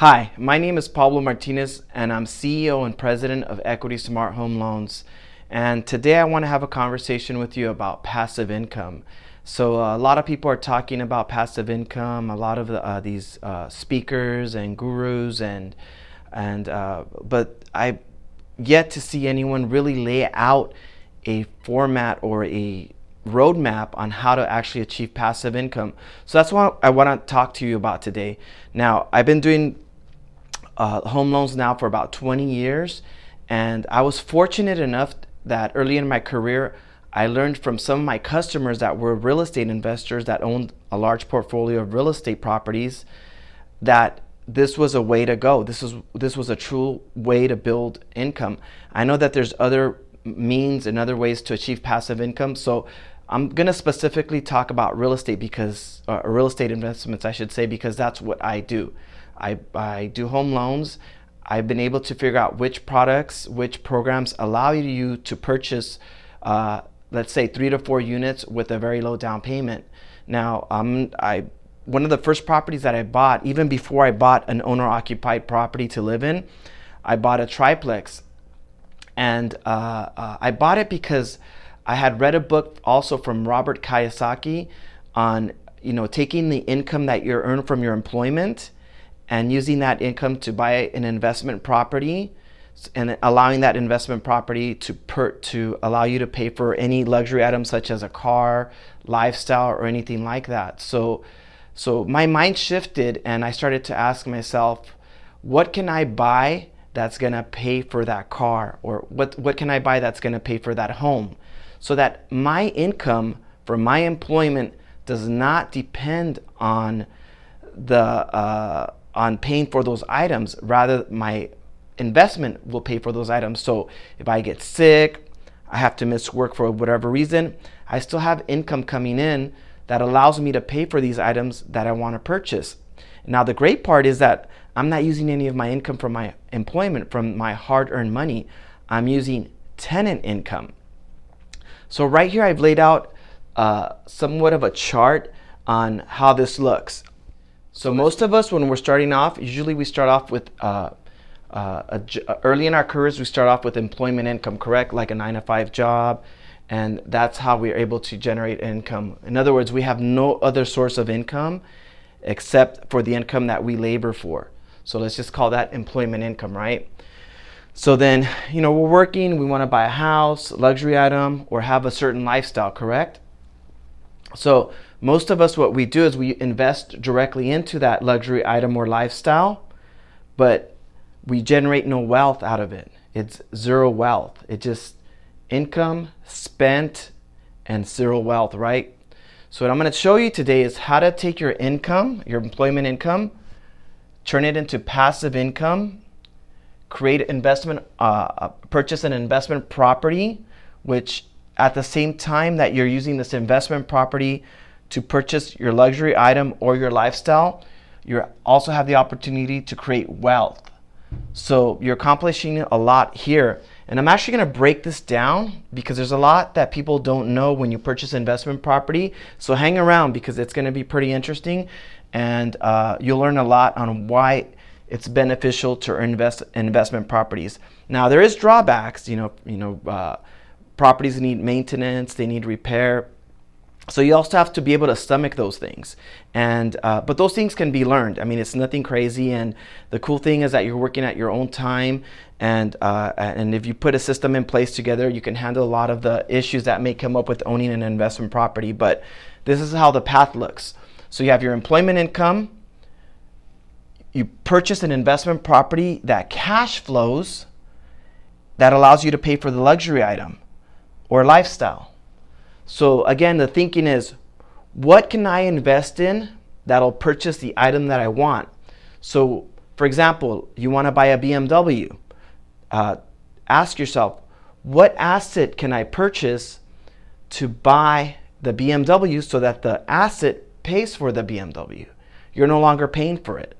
Hi, my name is Pablo Martinez and I'm CEO and President of Equity Smart Home Loans. And today I want to have a conversation with you about passive income. So a lot of people are talking about passive income, a lot of these speakers and gurus but I yet to see anyone really lay out a format or a roadmap on how to actually achieve passive income. So that's what I want to talk to you about today. Now, I've been doing home loans now for about 20 years, and I was fortunate enough that early in my career I learned from some of my customers that were real estate investors that owned a large portfolio of real estate properties that this was a way to go. This was a true way to build income. I know that there's other means and other ways to achieve passive income, so I'm going to specifically talk about real estate because real estate investments, I should say, because that's what I do. I do home loans. I've been able to figure out which products, which programs allow you to purchase, let's say 3 to 4 units with a very low down payment. Now, one of the first properties that I bought, even before I bought an owner-occupied property to live in, I bought a triplex. And I bought it because I had read a book also from Robert Kiyosaki on, taking the income that you earn from your employment and using that income to buy an investment property and allowing that investment property to allow you to pay for any luxury items such as a car, lifestyle, or anything like that. So my mind shifted and I started to ask myself, what can I buy that's gonna pay for that car? Or what can I buy that's gonna pay for that home? So that my income for my employment does not depend on on paying for those items. Rather, my investment will pay for those items. So if I get sick, I have to miss work for whatever reason, I still have income coming in that allows me to pay for these items that I want to purchase. Now, the great part is that I'm not using any of my income from my employment, from my hard-earned money. I'm using tenant income. So right here, I've laid out somewhat of a chart on how this looks. So most of us, when we're starting off, usually we start off with early in our careers, we start off with employment income, correct? Like a 9-to-5 job, and that's how we're able to generate income. In other words, we have no other source of income except for the income that we labor for. So let's just call that employment income, right? So then, we're working, we want to buy a house, luxury item, or have a certain lifestyle, correct? So most of us, what we do is we invest directly into that luxury item or lifestyle, but we generate no wealth out of it. It's zero wealth. It's just income spent and zero wealth, right? So what I'm going to show you today is how to take your income, your employment income, turn it into passive income, create investment, purchase an investment property, which at the same time that you're using this investment property to purchase your luxury item or your lifestyle, you also have the opportunity to create wealth. So you're accomplishing a lot here. And I'm actually going to break this down because there's a lot that people don't know when you purchase investment property. So hang around because it's going to be pretty interesting, and you'll learn a lot on why it's beneficial to invest in investment properties. Now, there is drawbacks. Properties need maintenance, they need repair. So you also have to be able to stomach those things. And but those things can be learned. I mean, it's nothing crazy. And the cool thing is that you're working at your own time. And if you put a system in place together, you can handle a lot of the issues that may come up with owning an investment property. But this is how the path looks. So you have your employment income. You purchase an investment property that cash flows, that allows you to pay for the luxury item or lifestyle. So again, the thinking is, what can I invest in that'll purchase the item that I want? So for example, you want to buy a BMW. Ask yourself, what asset can I purchase to buy the BMW so that the asset pays for the BMW? You're no longer paying for it.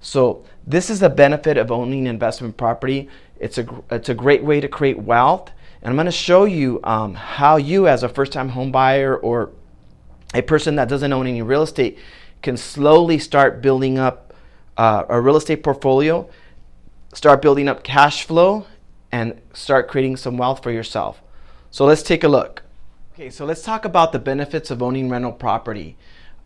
So this is the benefit of owning investment property. It's a great way to create wealth. And I'm going to show you how you, as a first-time home buyer or a person that doesn't own any real estate, can slowly start building up a real estate portfolio, start building up cash flow, and start creating some wealth for yourself. So let's take a look. Okay, so let's talk about the benefits of owning rental property.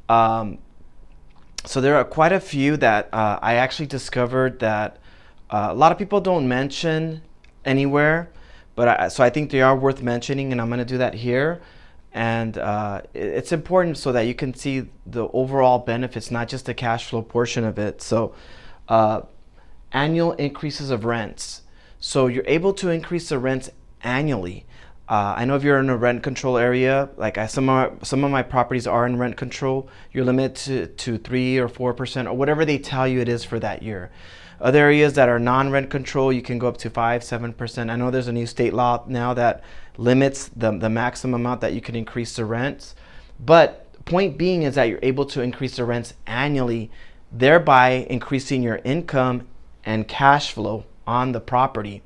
So there are quite a few that I actually discovered that a lot of people don't mention anywhere, but so I think they are worth mentioning, and I'm going to do that here. And it's important so that you can see the overall benefits, not just the cash flow portion of it. So annual increases of rents. So you're able to increase the rents annually. I know if you're in a rent control area, like some of my properties are in rent control, you're limited to 3 or 4% or whatever they tell you it is for that year. Other areas that are non-rent control, you can go up to 5-7%. I know there's a new state law now that limits the maximum amount that you can increase the rents. But point being is that you're able to increase the rents annually, thereby increasing your income and cash flow on the property.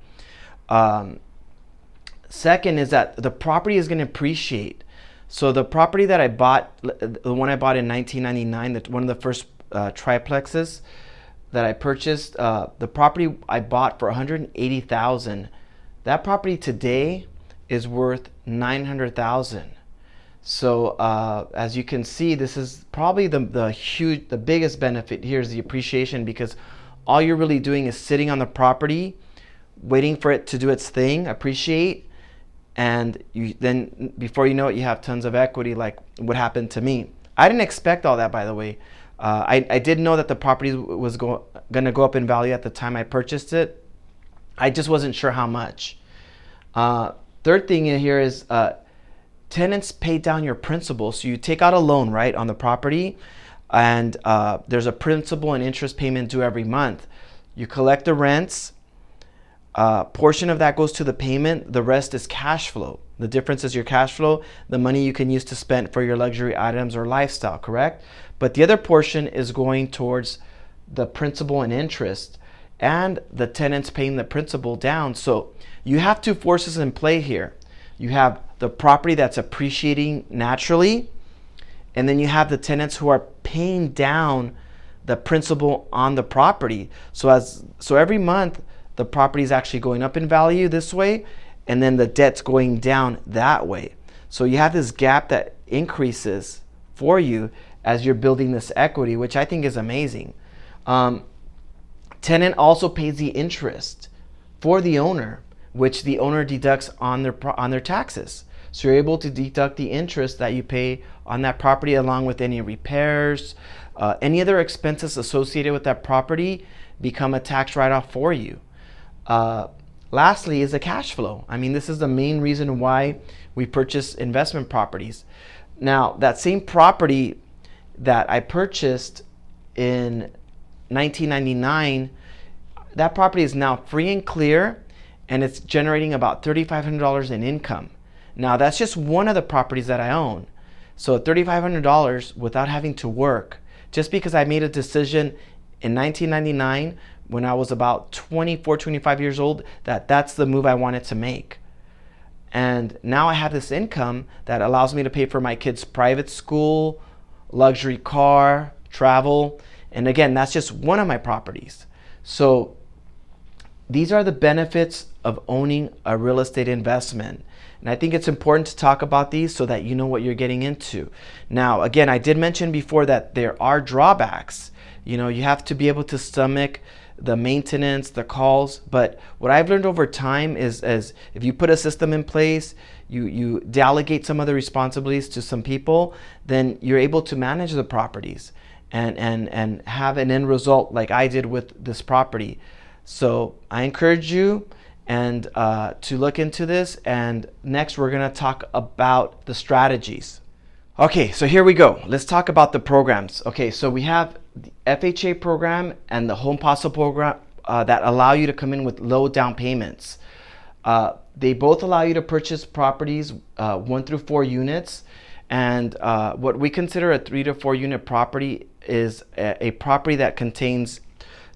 Second is that the property is going to appreciate. So the property that I bought, the one I bought in 1999, one of the first triplexes that I purchased, the property I bought for $180,000. That property today is worth $900,000. So as you can see, this is probably the biggest benefit here is the appreciation, because all you're really doing is sitting on the property, waiting for it to do its thing, appreciate, and then before you know it, you have tons of equity, like what happened to me. I didn't expect all that, by the way. I did know that the property was going to go up in value at the time I purchased it. I just wasn't sure how much. Third thing in here is tenants pay down your principal. So you take out a loan, right, on the property, and there's a principal and interest payment due every month. You collect the rents. Portion of that goes to the payment. The rest is cash flow. The difference is your cash flow, the money you can use to spend for your luxury items or lifestyle, correct? But the other portion is going towards the principal and interest, and the tenants paying the principal down. So you have two forces in play here. You have the property that's appreciating naturally, and then you have the tenants who are paying down the principal on the property. So every month, the property is actually going up in value this way, and then the debt's going down that way. So you have this gap that increases for you as you're building this equity, which I think is amazing. Tenant also pays the interest for the owner, which the owner deducts on their taxes. So you're able to deduct the interest that you pay on that property, along with any repairs, any other expenses associated with that property become a tax write-off for you. Lastly is the cash flow. I mean, this is the main reason why we purchase investment properties. Now, that same property that I purchased in 1999, that property is now free and clear, and it's generating about $3,500 in income. Now, that's just one of the properties that I own. So $3,500 without having to work, just because I made a decision in 1999 when I was about 24, 25 years old, that's the move I wanted to make. And now I have this income that allows me to pay for my kids' private school, luxury car, travel. And again, that's just one of my properties. So these are the benefits of owning a real estate investment. And I think it's important to talk about these so that you know what you're getting into. Now, again, I did mention before that there are drawbacks. You know, you have to be able to stomach the maintenance, the calls. But what I've learned over time is if you put a system in place, you delegate some of the responsibilities to some people, then you're able to manage the properties and have an end result like I did with this property. So I encourage you to look into this. And next we're going to talk about the strategies. Okay, so here we go. Let's talk about the programs. Okay, so we have the FHA program and the Home Paso program that allow you to come in with low down payments. They both allow you to purchase properties 1 through 4 units. And what we consider a 3 to 4 unit property is a property that contains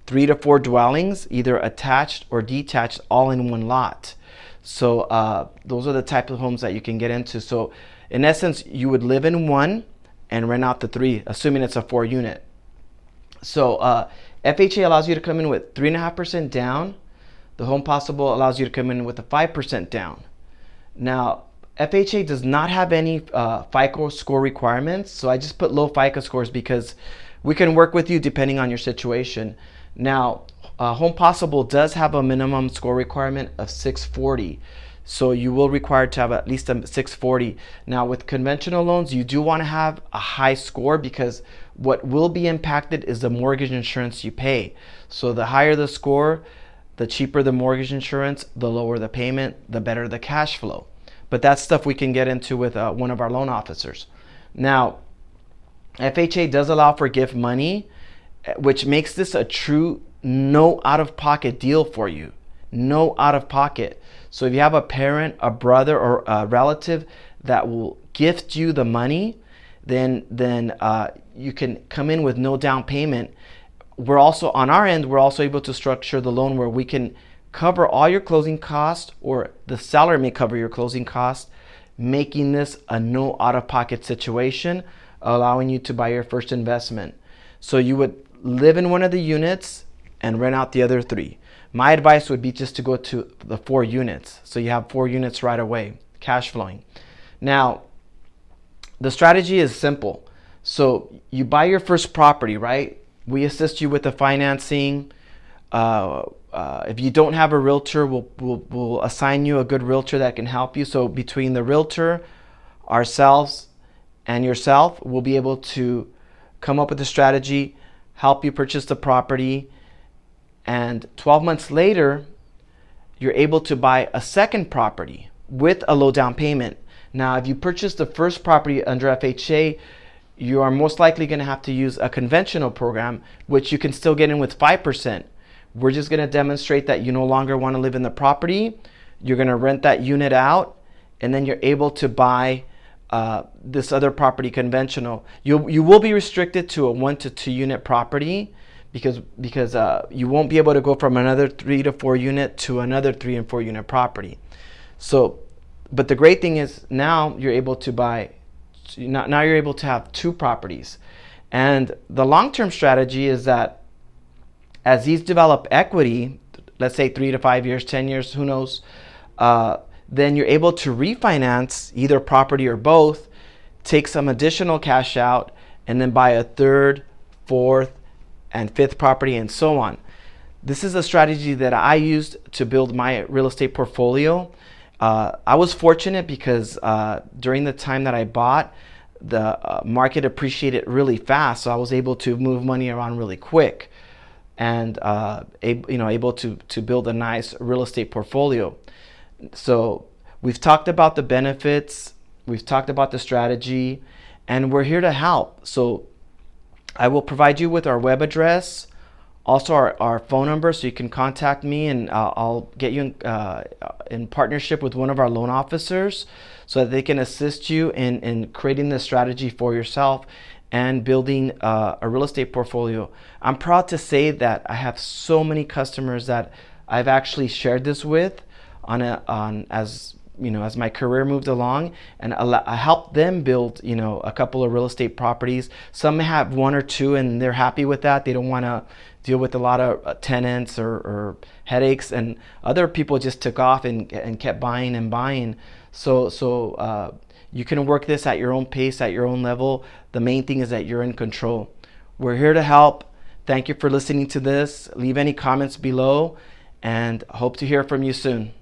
3 to 4 dwellings, either attached or detached, all in one lot. So those are the type of homes that you can get into. So in essence, you would live in one and rent out the 3, assuming it's a 4 unit. So FHA allows you to come in with 3.5% down. The Home Possible allows you to come in with a 5% down. Now, FHA does not have any FICO score requirements, so I just put low FICO scores because we can work with you depending on your situation. Now, Home Possible does have a minimum score requirement of 640. So you will require to have at least a 640. Now with conventional loans, you do want to have a high score because what will be impacted is the mortgage insurance you pay. So the higher the score, the cheaper the mortgage insurance, the lower the payment, the better the cash flow. But that's stuff we can get into with one of our loan officers. Now, FHA does allow for gift money, which makes this a true no out-of-pocket deal for you. No out-of-pocket. So if you have a parent, a brother, or a relative that will gift you the money, then you can come in with no down payment. We're also, on our end, we're also able to structure the loan where we can cover all your closing costs, or the seller may cover your closing costs, making this a no out-of-pocket situation, allowing you to buy your first investment. So you would live in one of the units and rent out the other 3. My advice would be just to go to the 4 units. So you have 4 units right away, cash flowing. Now, the strategy is simple. So you buy your first property, right? We assist you with the financing. If you don't have a realtor, we'll assign you a good realtor that can help you. So between the realtor, ourselves, and yourself, we'll be able to come up with a strategy, help you purchase the property, and 12 months later, you're able to buy a second property with a low down payment. Now, if you purchase the first property under FHA, you are most likely going to have to use a conventional program, which you can still get in with 5%. We're just going to demonstrate that you no longer want to live in the property. You're going to rent that unit out, and then you're able to buy this other property conventional. You will be restricted to a 1 to 2 unit property, because you won't be able to go from another 3 to 4 unit to another 3 and 4 unit property. So, but the great thing is now you're able to buy, now you're able to have 2 properties. And the long-term strategy is that as these develop equity, let's say 3 to 5 years, 10 years, who knows, then you're able to refinance either property or both, take some additional cash out, and then buy a 3rd, 4th, and 5th property, and so on. This is a strategy that I used to build my real estate portfolio. I was fortunate because during the time that I bought, the market appreciated really fast, so I was able to move money around really quick, and able to build a nice real estate portfolio. So we've talked about the benefits, we've talked about the strategy, and we're here to help. So I will provide you with our web address, also our phone number, so you can contact me, and I'll get you in partnership with one of our loan officers so that they can assist you in creating the strategy for yourself and building a real estate portfolio. I'm proud to say that I have so many customers that I've actually shared this with as my career moved along, and I helped them build a couple of real estate properties. Some have 1 or 2 and they're happy with that. They don't want to deal with a lot of tenants or headaches, and other people just took off and kept buying and buying. So you can work this at your own pace, at your own level. The main thing is that you're in control. We're here to help. Thank you for listening to this. Leave any comments below, and hope to hear from you soon.